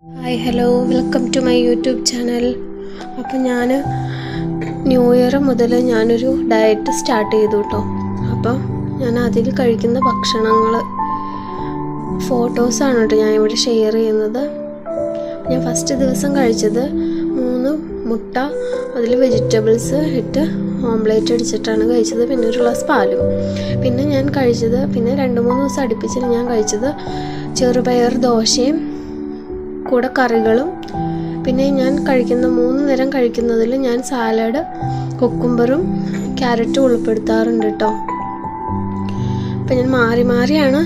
Hi hello welcome to my YouTube channel. അപ്പോൾ ഞാൻ new year മുതൽ ഞാനൊരു ഡയറ്റ് സ്റ്റാർട്ട് ചെയ്തു കേട്ടോ. അപ്പോൾ ഞാൻ അതിൽ കഴിക്കുന്ന ഭക്ഷണങ്ങൾ ഫോട്ടോസാണ് കേട്ടോ ഞാൻ ഇവിടെ ഷെയർ ചെയ്യുന്നത്. ഞാൻ ഫസ്റ്റ് ദിവസം കഴിച്ചത് 3 മുട്ട, അതിൽ വെജിറ്റബിൾസ് ഇട്ട് ഓംലേറ്റ് അടിച്ചിട്ടാണ് കഴിച്ചത്. പിന്നെ ഒരു ഗ്ലാസ് പാലും. പിന്നെ ഞാൻ കഴിച്ചത് 2-3 ദിവസം അടുപ്പിച്ചിട്ട് ഞാൻ കഴിച്ചത് ചെറുപയർ ദോശയും കൂടെ കറികളും. പിന്നെ ഞാൻ കഴിക്കുന്ന 3 നേരം കഴിക്കുന്നതിൽ ഞാൻ സാലഡ്, കുക്കുംബറും ക്യാരറ്റും ഉൾപ്പെടുത്താറുണ്ട് കേട്ടോ. അപ്പം ഞാൻ മാറിയാണ്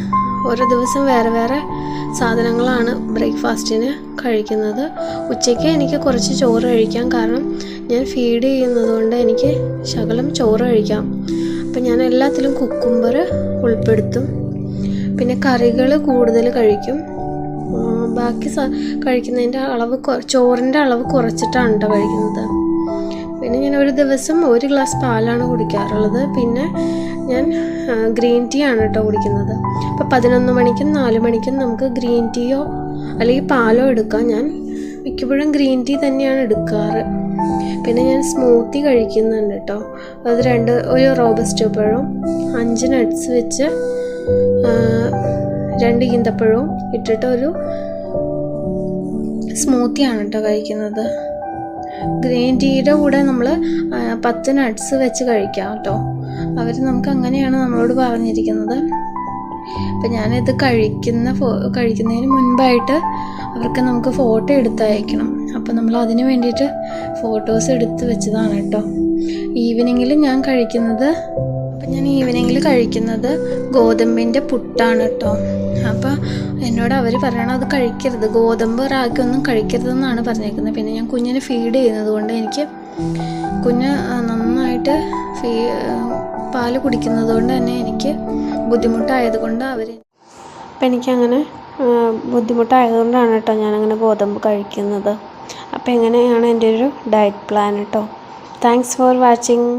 ഓരോ ദിവസം വേറെ സാധനങ്ങളാണ് ബ്രേക്ക്ഫാസ്റ്റിന് കഴിക്കുന്നത്. ഉച്ചയ്ക്ക് എനിക്ക് കുറച്ച് ചോറ് കഴിക്കാം, കാരണം ഞാൻ ഫീഡ് ചെയ്യുന്നത് കൊണ്ട് എനിക്ക് ശകലം ചോറ് കഴിക്കാം. അപ്പം ഞാൻ എല്ലാത്തിലും കുക്കുംബർ ഉൾപ്പെടുത്തും. പിന്നെ കറികൾ കൂടുതൽ കഴിക്കും. ബാക്കി കഴിക്കുന്നതിൻ്റെ അളവ് ചോറിൻ്റെ അളവ് കുറച്ചിട്ടാണ് കേട്ടോ കഴിക്കുന്നത്. പിന്നെ ഞാൻ ഒരു ദിവസം 1 ഗ്ലാസ് പാലാണ് കുടിക്കാറുള്ളത്. പിന്നെ ഞാൻ ഗ്രീൻ ടീ ആണ് കേട്ടോ കുടിക്കുന്നത്. അപ്പോൾ 11 മണിക്കും 4 മണിക്കും നമുക്ക് ഗ്രീൻ ടീയോ അല്ലെങ്കിൽ പാലോ എടുക്കാം. ഞാൻ മിക്കപ്പോഴും ഗ്രീൻ ടീ തന്നെയാണ് എടുക്കാറ്. പിന്നെ ഞാൻ സ്മൂത്തി കഴിക്കുന്നുണ്ട് കേട്ടോ. അത് ഒരു റോബസ്റ്റോ പഴവും 5 നട്ട്സ് വെച്ച് 2 ഈന്തപ്പഴവും ഇട്ടിട്ട് ഒരു സ്മൂത്തിയാണ് കേട്ടോ കഴിക്കുന്നത്. ഗ്രീൻ ടീയുടെ കൂടെ നമ്മൾ 10 നട്ട്സ് വെച്ച് കഴിക്കാം കേട്ടോ. അവർ നമുക്ക് അങ്ങനെയാണ് നമ്മളോട് പറഞ്ഞിരിക്കുന്നത്. അപ്പം ഞാനിത് കഴിക്കുന്നതിന് മുൻപായിട്ട് അവർക്ക് നമുക്ക് ഫോട്ടോ എടുത്തയക്കണം. അപ്പം നമ്മൾ അതിന് വേണ്ടിയിട്ട് ഫോട്ടോസ് എടുത്ത് വെച്ചതാണ് കേട്ടോ. ഈവനിങ്ങിൽ ഞാൻ കഴിക്കുന്നത് ഗോതമ്പിൻ്റെ പുട്ടാണ് കേട്ടോ. അപ്പോൾ എന്നോട് അവർ പറയണം അത് കഴിക്കരുത്, ഗോതമ്പ് റാഗി ഒന്നും കഴിക്കരുതെന്നാണ് പറഞ്ഞേക്കുന്നത്. പിന്നെ ഞാൻ കുഞ്ഞിന് ഫീഡ് ചെയ്യുന്നത് കൊണ്ട് എനിക്ക് കുഞ്ഞ് നന്നായിട്ട് പാല് കുടിക്കുന്നത് കൊണ്ട് തന്നെ എനിക്ക് ബുദ്ധിമുട്ടായതുകൊണ്ട് അപ്പം എനിക്കങ്ങനെ ബുദ്ധിമുട്ടായതുകൊണ്ടാണ് കേട്ടോ ഞാനങ്ങനെ ഗോതമ്പ് കഴിക്കുന്നത്. അപ്പോൾ എങ്ങനെയാണ് എൻ്റെ ഒരു ഡയറ്റ് പ്ലാൻ കേട്ടോ. Thanks for watching.